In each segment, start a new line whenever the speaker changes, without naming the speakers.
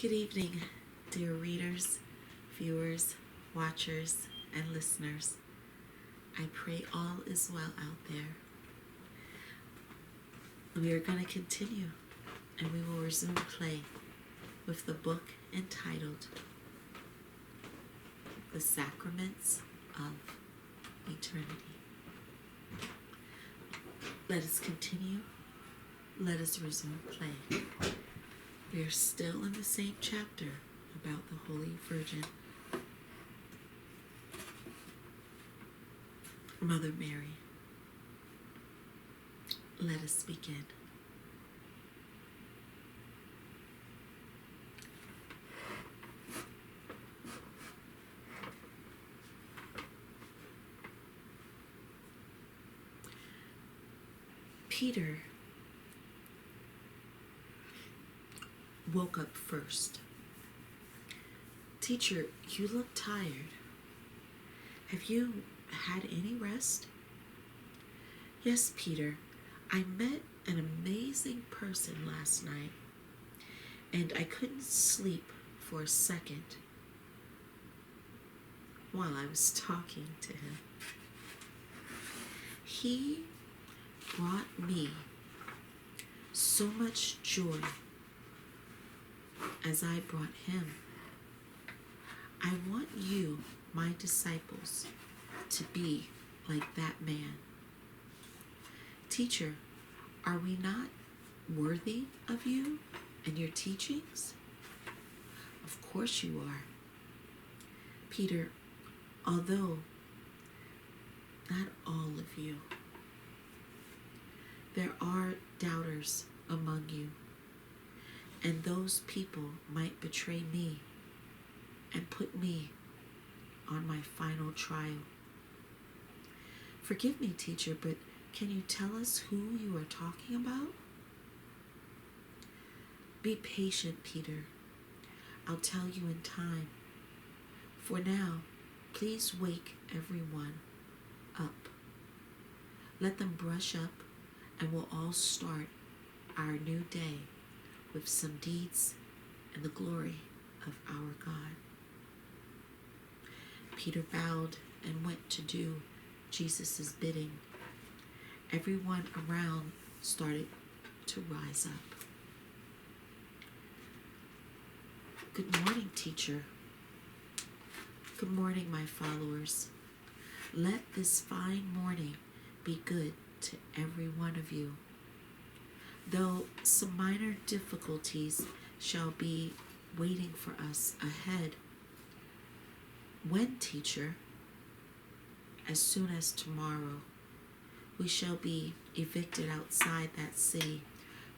Good evening, dear readers, viewers, watchers, and listeners. I pray all is well out there. We are going to continue, and we will resume play with the book entitled The Sacraments of Eternity. Let us continue. Let us resume play. We are still in the same chapter about the Holy Virgin, Mother Mary. Let us begin. Peter woke up first. Teacher, you look tired. Have you had any rest? Yes, Peter. I met an amazing person last night, and I couldn't sleep for a second while I was talking to him. He brought me so much joy as I brought him. I want you, my disciples, to be like that man. Teacher, are we not worthy of you and your teachings? Of course you are. Peter, although not all of you, there are doubters among you, and those people might betray me and put me on my final trial. Forgive me, teacher, but can you tell us who you are talking about? Be patient, Peter. I'll tell you in time. For now, please wake everyone up. Let them brush up, and we'll all start our new day with some deeds and the glory of our God. Peter bowed and went to do Jesus' bidding. Everyone around started to rise up. Good morning, teacher. Good morning, my followers. Let this fine morning be good to every one of you. Though some minor difficulties shall be waiting for us ahead. When, teacher? As soon as tomorrow. We shall be evicted outside that city,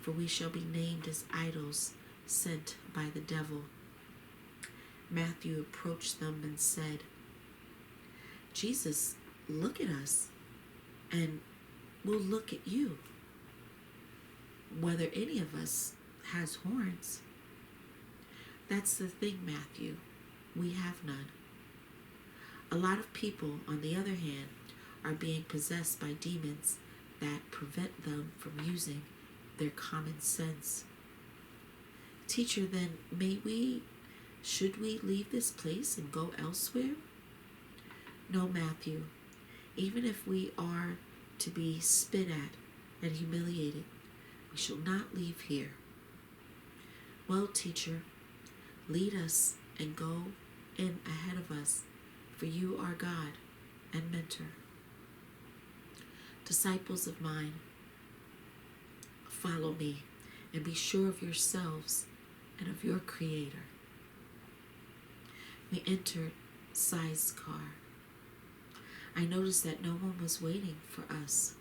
for we shall be named as idols sent by the devil. Matthew approached them and said, Jesus, look at us, and we'll look at you. Whether any of us has horns. That's the thing, Matthew. We have none. A lot of people, on the other hand, are being possessed by demons that prevent them from using their common sense. Teacher, then, should we leave this place and go elsewhere? No, Matthew. Even if we are to be spit at and humiliated, we shall not leave here. Well, teacher, lead us and go in ahead of us, for you are God and mentor. Disciples of mine, follow me and be sure of yourselves and of your Creator. We entered Sai's car. I noticed that no one was waiting for us.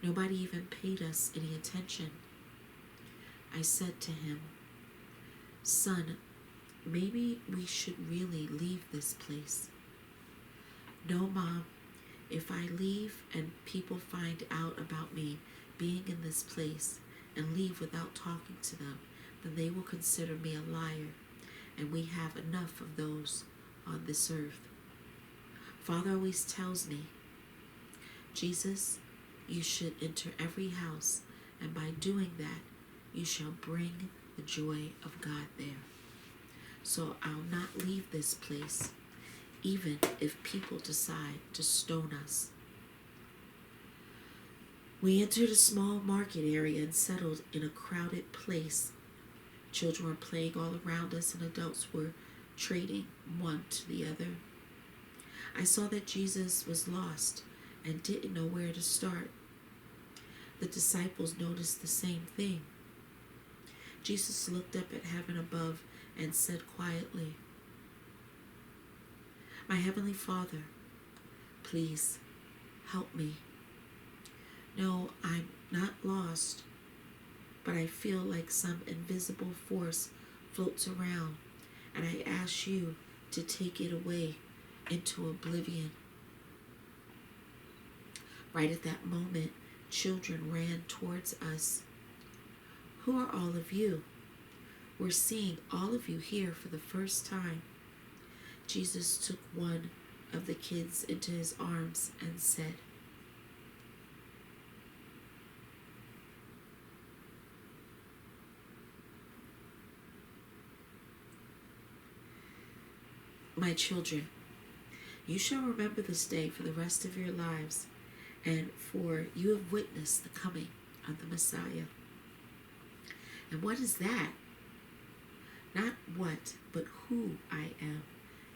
Nobody even paid us any attention. I said to him, Son, maybe we should really leave this place. No, Mom. If I leave and people find out about me being in this place and leave without talking to them, then they will consider me a liar, and we have enough of those on this earth. Father always tells me, Jesus, you should enter every house, and by doing that, you shall bring the joy of God there. so I'll not leave this place, even if people decide to stone us. We entered a small market area and settled in a crowded place. Children were playing all around us, and adults were trading one to the other. I saw that Jesus was lost and didn't know where to start. The disciples noticed the same thing. Jesus looked up at heaven above and said quietly, "My Heavenly Father, please help me. No, I'm not lost, but I feel like some invisible force floats around, and I ask you to take it away into oblivion." Right at that moment, children ran towards us. "Who are all of you? We're seeing all of you here for the first time." Jesus took one of the kids into his arms and said, "My children, you shall remember this day for the rest of your lives, and for you have witnessed the coming of the Messiah." And what is that? Not what, but who I am,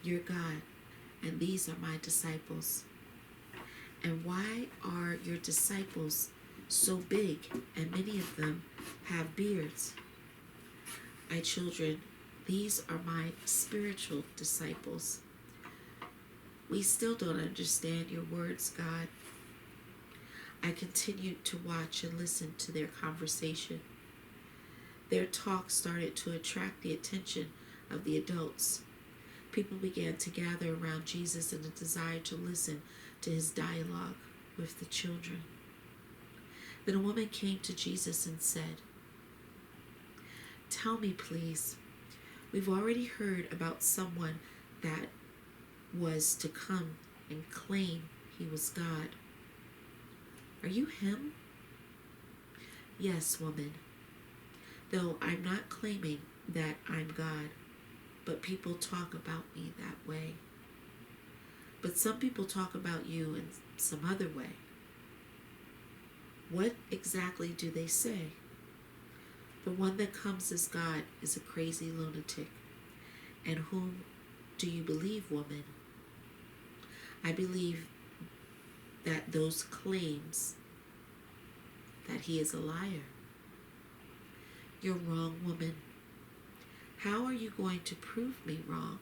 your God, and these are my disciples. And why are your disciples so big, and many of them have beards? My children, these are my spiritual disciples. We still don't understand your words, God. I continued to watch and listen to their conversation. Their talk started to attract the attention of the adults. People began to gather around Jesus in a desire to listen to his dialogue with the children. Then a woman came to Jesus and said, "Tell me, please, we've already heard about someone that was to come and claim he was God. Are you him?" "Yes, woman, though I'm not claiming that I'm God, but people talk about me that way. But some people talk about you in some other way." "What exactly do they say?" "The one that comes as God is a crazy lunatic." "And whom do you believe, woman?" "I believe that those claims that he is a liar." "You're wrong, woman. How are you going to prove me wrong?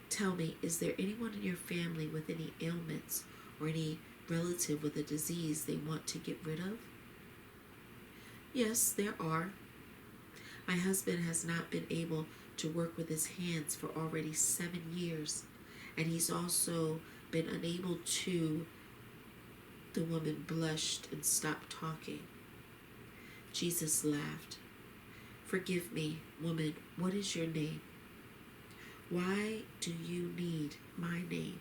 Tell me, is there anyone in your family with any ailments or any relative with a disease they want to get rid of?" "Yes, there are. My husband has not been able to work with his hands for already 7 years, and he's also been unable to..." The woman blushed and stopped talking. Jesus laughed. "Forgive me, woman, what is your name? Why do you need my name?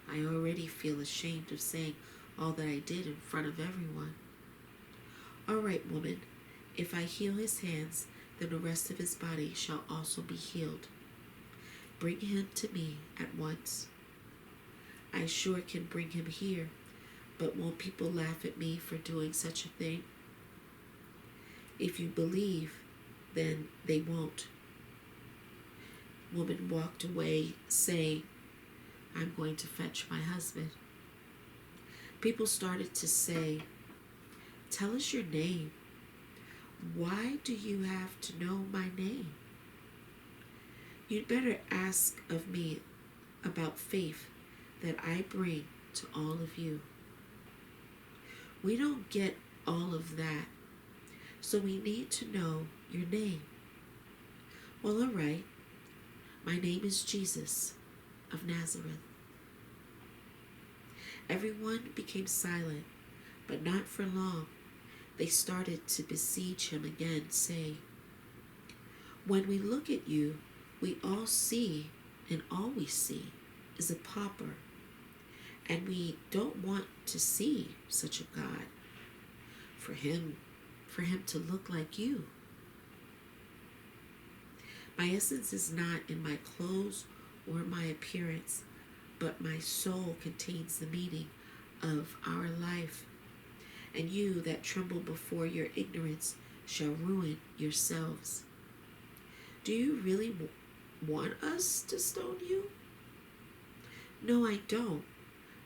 I already feel ashamed of saying all that I did in front of everyone." "All right, woman, if I heal his hands, then the rest of his body shall also be healed. Bring him to me at once." "I sure can bring him here, but won't people laugh at me for doing such a thing?" "If you believe, then they won't." Woman walked away saying, "I'm going to fetch my husband." People started to say, "Tell us your name. Why do you have to know my name? You'd better ask of me about faith that I bring to all of you." "We don't get all of that, so we need to know your name." "Well, all right. My name is Jesus of Nazareth." Everyone became silent, but not for long. They started to besiege him again, saying, "When we look at you, we all see, and all we see is a pauper, and we don't want to see such a God. For him to look like you." My essence is not in my clothes or my appearance, but my soul contains the meaning of our life. And you that tremble before your ignorance shall ruin yourselves. Do you really want us to stone you? No, I don't.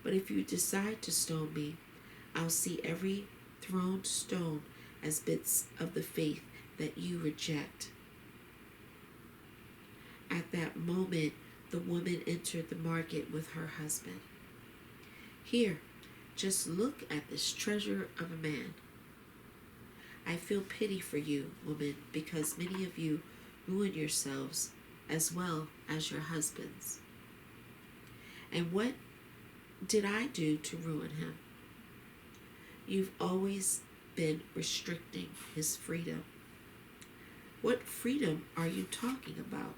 But if you decide to stone me, I'll see every thrown stone as bits of the faith that you reject. At that moment, the woman entered the market with her husband. Here, just look at this treasure of a man. I feel pity for you, woman, because many of you ruin yourselves as well as your husbands. And what did I do to ruin him? You've always been restricting his freedom. What freedom are you talking about?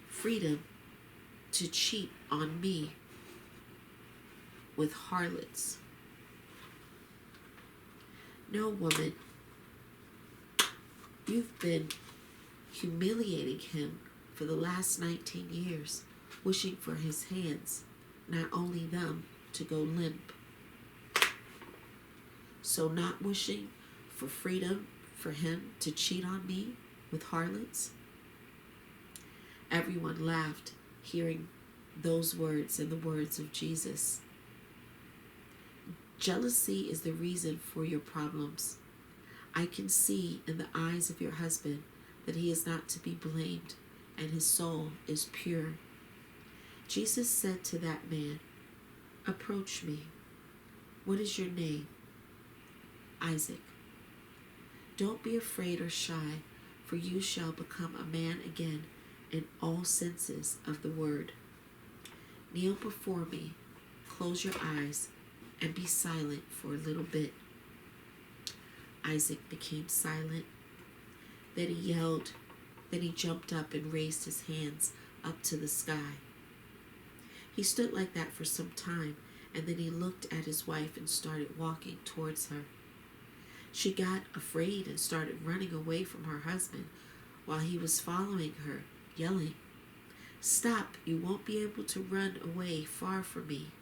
Freedom to cheat on me with harlots. No, woman, you've been humiliating him for the last 19 years, wishing for his hands, not only them, to go limp. So not wishing for freedom for him to cheat on me with harlots? Everyone laughed, hearing those words and the words of Jesus. Jealousy is the reason for your problems. I can see in the eyes of your husband that he is not to be blamed, and his soul is pure. Jesus said to that man, "Approach me. What is your name?" Isaac. Don't be afraid or shy, for you shall become a man again in all senses of the word. Kneel before me, close your eyes, and be silent for a little bit. Isaac became silent. Then he yelled. Then he jumped up and raised his hands up to the sky. He stood like that for some time, and then he looked at his wife and started walking towards her. She got afraid and started running away from her husband while he was following her, yelling, "Stop, you won't be able to run away far from me."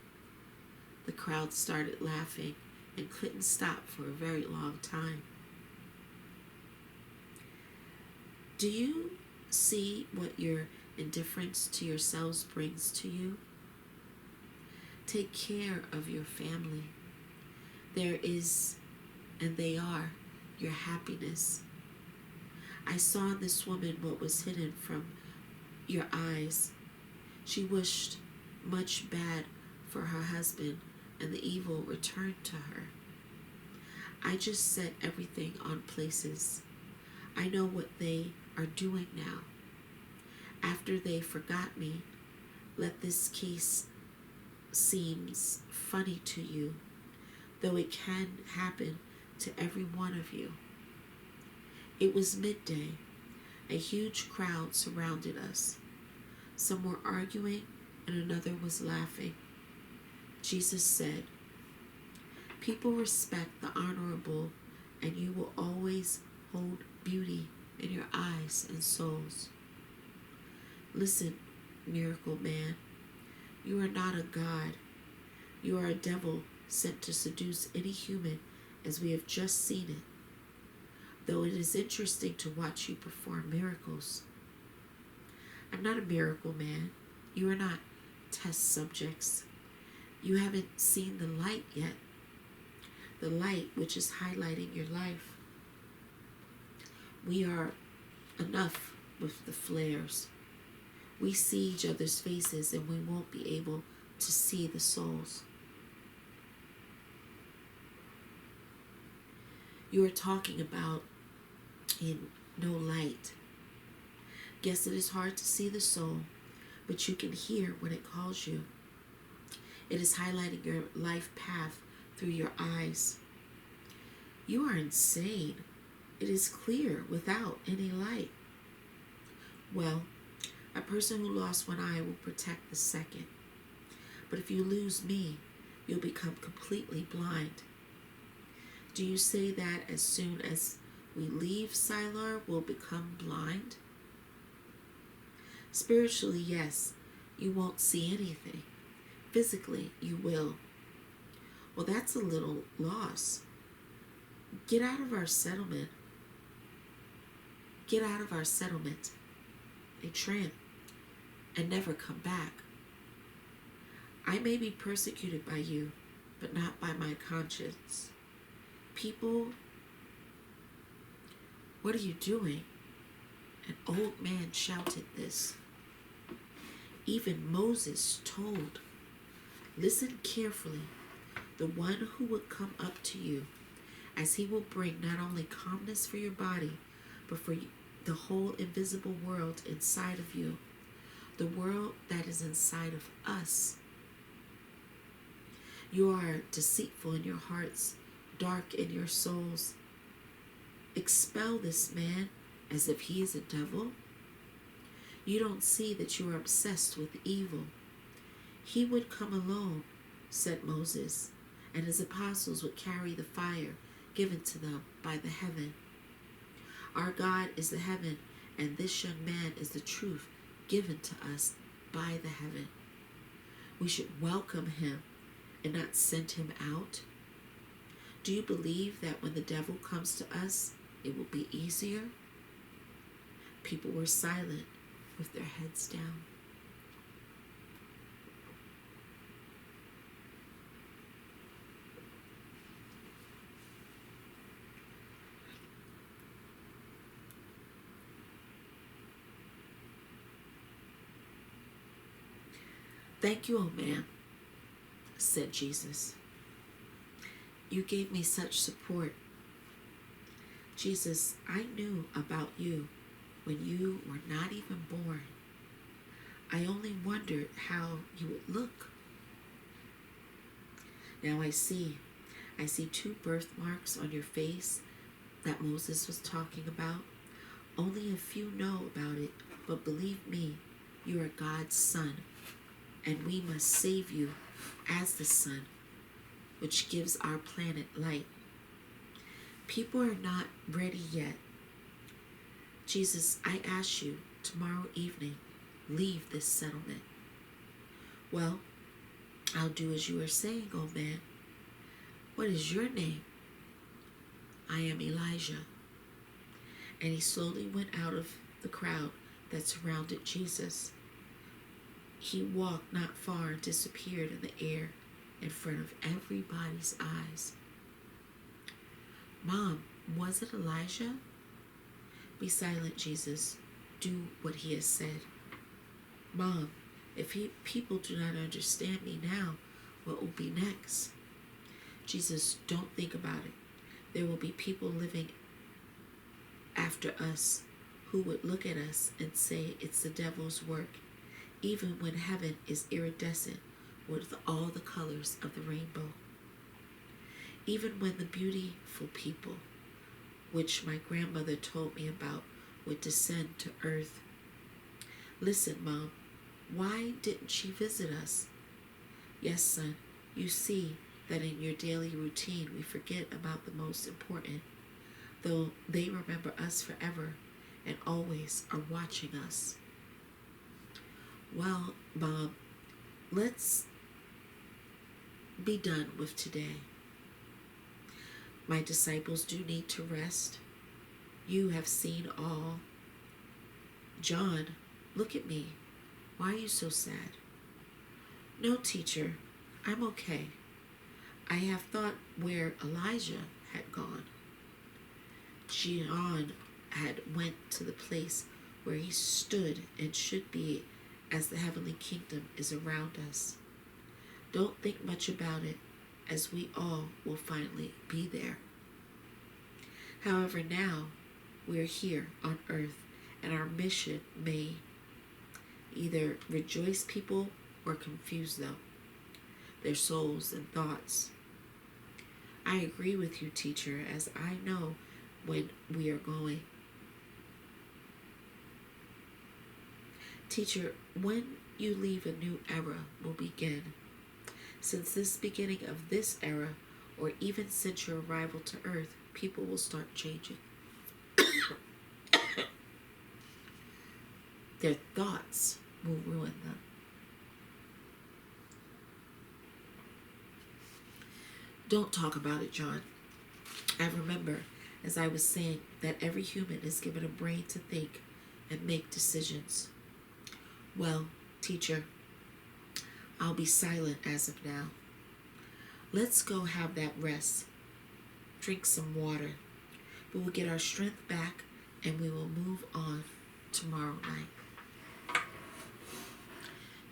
The crowd started laughing and couldn't stop for a very long time. Do you see what your indifference to yourselves brings to you? Take care of your family. There is, and they are, your happiness. I saw in this woman what was hidden from your eyes. She wished much bad for her husband, and the evil returned to her. I just set everything on places. I know what they are doing now. After they forgot me, let this case seems funny to you, though it can happen to every one of you. It was midday. A huge crowd surrounded us. Some were arguing and another was laughing. Jesus said, "People respect the honorable, and you will always hold beauty in your eyes and souls." Listen, miracle man, you are not a god. You are a devil sent to seduce any human, as we have just seen it. Though it is interesting to watch you perform miracles. I'm not a miracle man. You are not test subjects. You haven't seen the light yet. The light which is highlighting your life. We are enough with the flares. We see each other's faces and we won't be able to see the souls. You are talking about in no light. Yes, it is hard to see the soul, but you can hear when it calls you. It is highlighting your life path through your eyes. You are insane. It is clear without any light. Well, a person who lost one eye will protect the second. But if you lose me, you'll become completely blind. Do you say that as soon as we leave Sylar, we'll become blind? Spiritually, yes, you won't see anything. Physically, you will. Well, that's a little loss. Get out of our settlement. Get out of our settlement. A tramp and never come back. I may be persecuted by you, but not by my conscience. People, what are you doing? An old man shouted this. Even Moses told, listen carefully, the one who would come up to you, as he will bring not only calmness for your body, but for the whole invisible world inside of you, the world that is inside of us. You are deceitful in your hearts, dark in your souls. Expel this man as if he is a devil. You don't see that you are obsessed with evil. He would come alone, said Moses, and his apostles would carry the fire given to them by the heaven. Our God is the heaven, and this young man is the truth given to us by the heaven. We should welcome him and not send him out. Do you believe that when the devil comes to us, it will be easier? People were silent with their heads down. Thank you, old man, said Jesus. You gave me such support. Jesus, I knew about you when you were not even born. I only wondered how you would look. Now I see 2 birthmarks on your face that Moses was talking about. Only a few know about it, but believe me, you are God's son, and we must save you as the sun, which gives our planet light. People are not ready yet. Jesus, I ask you, tomorrow evening, leave this settlement. Well, I'll do as you are saying, old man. What is your name? I am Elijah. And he slowly went out of the crowd that surrounded Jesus. He walked not far and disappeared in the air in front of everybody's eyes. Mom, was it Elijah? Be silent, Jesus. Do what he has said. Mom, if people do not understand me now, what will be next? Jesus, don't think about it. There will be people living after us who would look at us and say it's the devil's work, even when heaven is iridescent with all the colors of the rainbow. Even when the beautiful people, which my grandmother told me about, would descend to earth. Listen, Mom, why didn't she visit us? Yes, son, you see that in your daily routine we forget about the most important, though they remember us forever and always are watching us. Well, Mom, let's be done with today. My disciples do need to rest. You have seen all. John, look at me. Why are you so sad? No, teacher, I'm okay. I have thought where Elijah had gone. John had went to the place where he stood and should be as the heavenly kingdom is around us. Don't think much about it, as we all will finally be there. However, now we're here on earth, and our mission may either rejoice people or confuse them, their souls and thoughts. I agree with you, teacher, as I know when we are going. Teacher, when you leave, a new era will begin. Since this beginning of this era, or even since your arrival to earth, people will start changing. Their thoughts will ruin them. Don't talk about it, John. I remember, as I was saying, that every human is given a brain to think and make decisions. Well, teacher, I'll be silent as of now. Let's go have that rest. Drink some water. We will get our strength back and we will move on tomorrow night.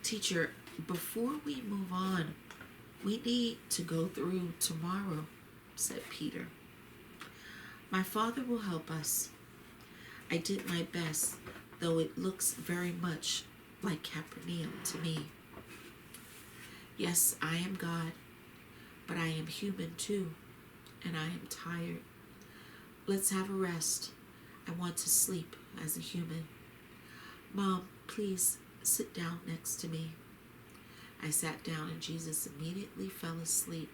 Teacher, before we move on, we need to go through tomorrow, said Peter. My father will help us. I did my best, though it looks very much like Capernaum to me. Yes, I am God, but I am human too, and I am tired. Let's have a rest. I want to sleep as a human. Mom, please sit down next to me. I sat down and Jesus immediately fell asleep.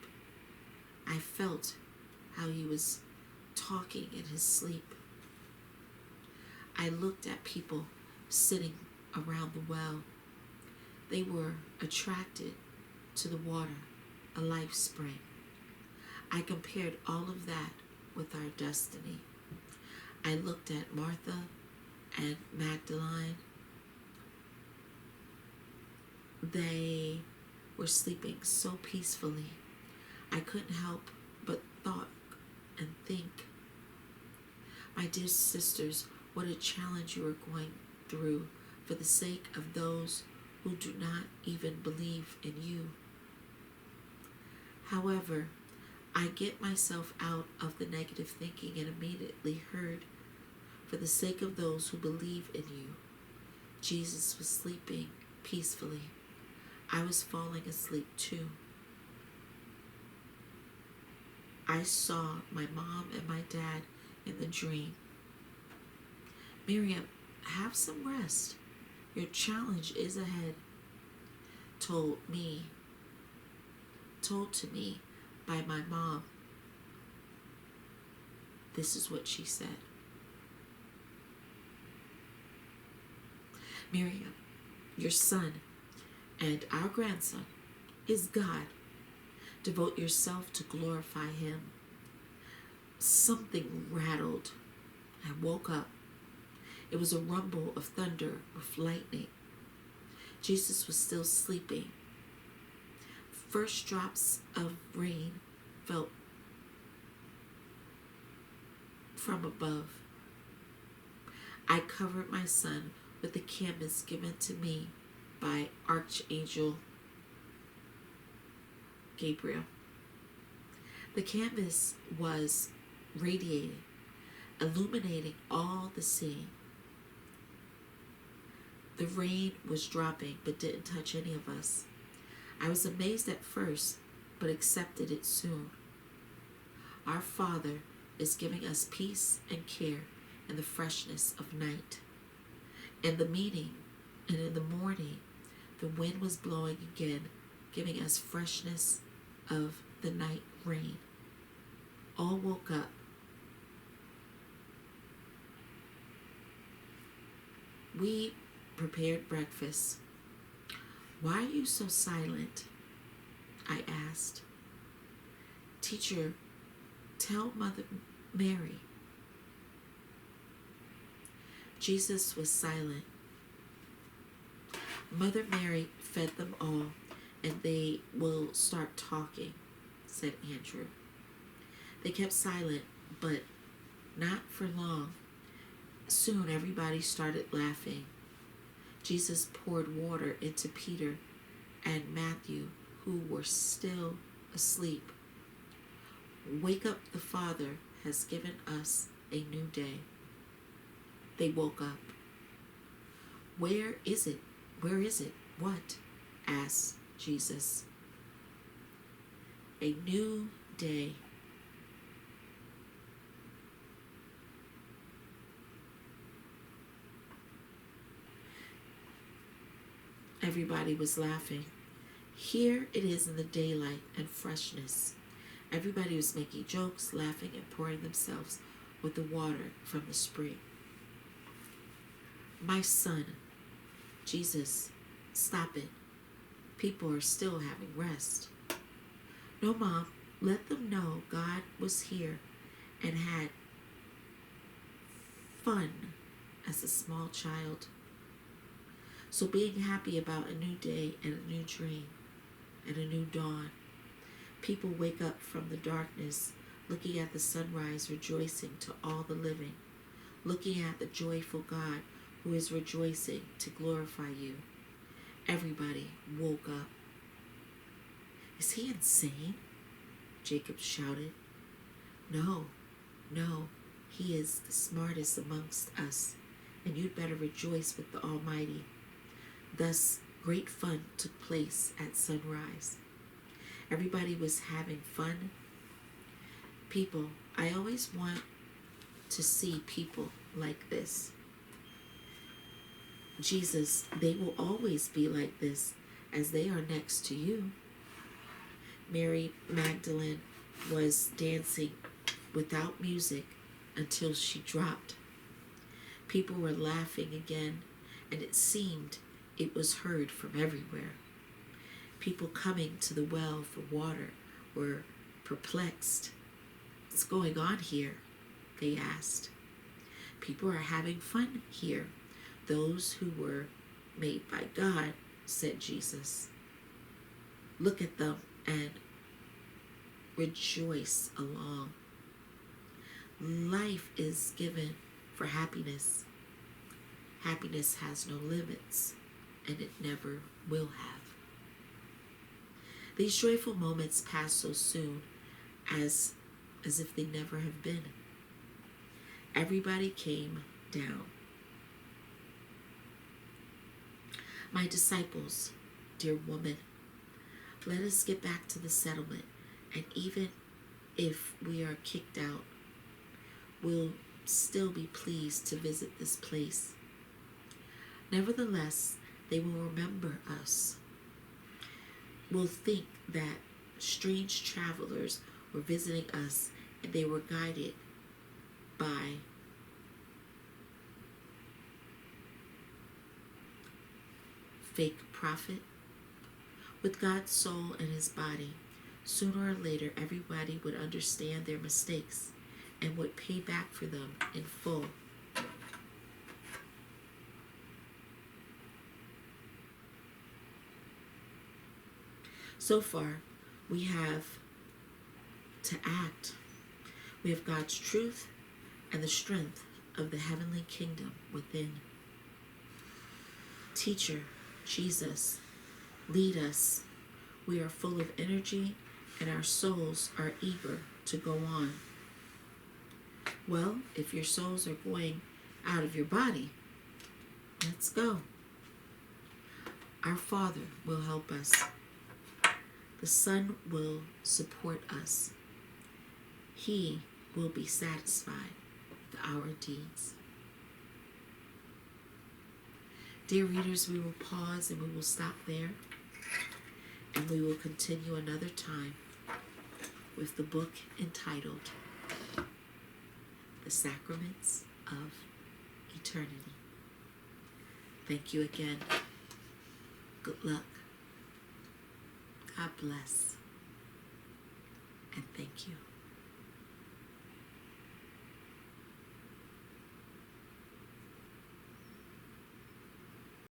I felt how he was talking in his sleep. I looked at people sitting around the well. They were attracted to the water, a life spring. I compared all of that with our destiny. I looked at Martha and Magdalene. They were sleeping so peacefully. I couldn't help but thought and think, my dear sisters, what a challenge you are going through for the sake of those who do not even believe in you. However, I get myself out of the negative thinking and immediately heard, for the sake of those who believe in you. Jesus was sleeping peacefully. I was falling asleep too. I saw my mom and my dad in the dream. Miriam, have some rest. Your challenge is ahead. Told to me by my mom. This is what she said. Miriam, your son and our grandson is God. Devote yourself to glorify him. Something rattled. I woke up. It was a rumble of thunder with lightning. Jesus was still sleeping. First drops of rain fell from above. I covered my son with the canvas given to me by Archangel Gabriel. The canvas was radiating, illuminating all the scene. The rain was dropping but didn't touch any of us. I was amazed at first, but accepted it soon. Our Father is giving us peace and care in the freshness of night. In the meeting and in the morning, the wind was blowing again, giving us freshness of the night rain. All woke up. We prepared breakfast. Why are you so silent? I asked. Teacher, tell Mother Mary. Jesus was silent. Mother Mary fed them all, and they will start talking, said Andrew. They kept silent, but not for long. Soon everybody started laughing. Jesus poured water into Peter and Matthew, who were still asleep. Wake up, the Father has given us a new day. They woke up. Where is it? Where is it? What? Asked Jesus. A new day. Everybody was laughing. Here it is in the daylight and freshness. Everybody was making jokes, laughing, and pouring themselves with the water from the spring. My son, Jesus, stop it. People are still having rest. No, Mom, let them know God was here and had fun as a small child. So being happy about a new day and a new dream and a new dawn. People wake up from the darkness, looking at the sunrise, rejoicing to all the living, looking at the joyful God who is rejoicing to glorify you. Everybody woke up. Is he insane? Jacob shouted. No, he is the smartest amongst us, and you'd better rejoice with the Almighty. Thus, great fun took place at sunrise. Everybody was having fun. People, I always want to see people like this. Jesus, they will always be like this as they are next to you. Mary Magdalene was dancing without music until she dropped. People were laughing again, and it seemed it was heard from everywhere. People coming to the well for water were perplexed. What's going on here? They asked. People are having fun here. Those who were made by God, said Jesus. Look at them and rejoice along. Life is given for happiness. Happiness has no limits, and it never will have. These joyful moments pass so soon as if they never have been. Everybody came down. My disciples, dear woman, let us get back to the settlement, and even if we are kicked out, we'll still be pleased to visit this place. Nevertheless, they will remember us. Will think that strange travelers were visiting us and they were guided by fake prophet. With God's soul and his body, sooner or later everybody would understand their mistakes and would pay back for them in full. So far, we have to act. We have God's truth and the strength of the heavenly kingdom within. Teacher, Jesus, lead us. We are full of energy and our souls are eager to go on. Well, if your souls are going out of your body, let's go. Our Father will help us. The Son will support us. He will be satisfied with our deeds. Dear readers, we will pause and we will stop there, and we will continue another time with the book entitled The Sacraments of Eternity. Thank you again. Good luck. God bless. And thank you.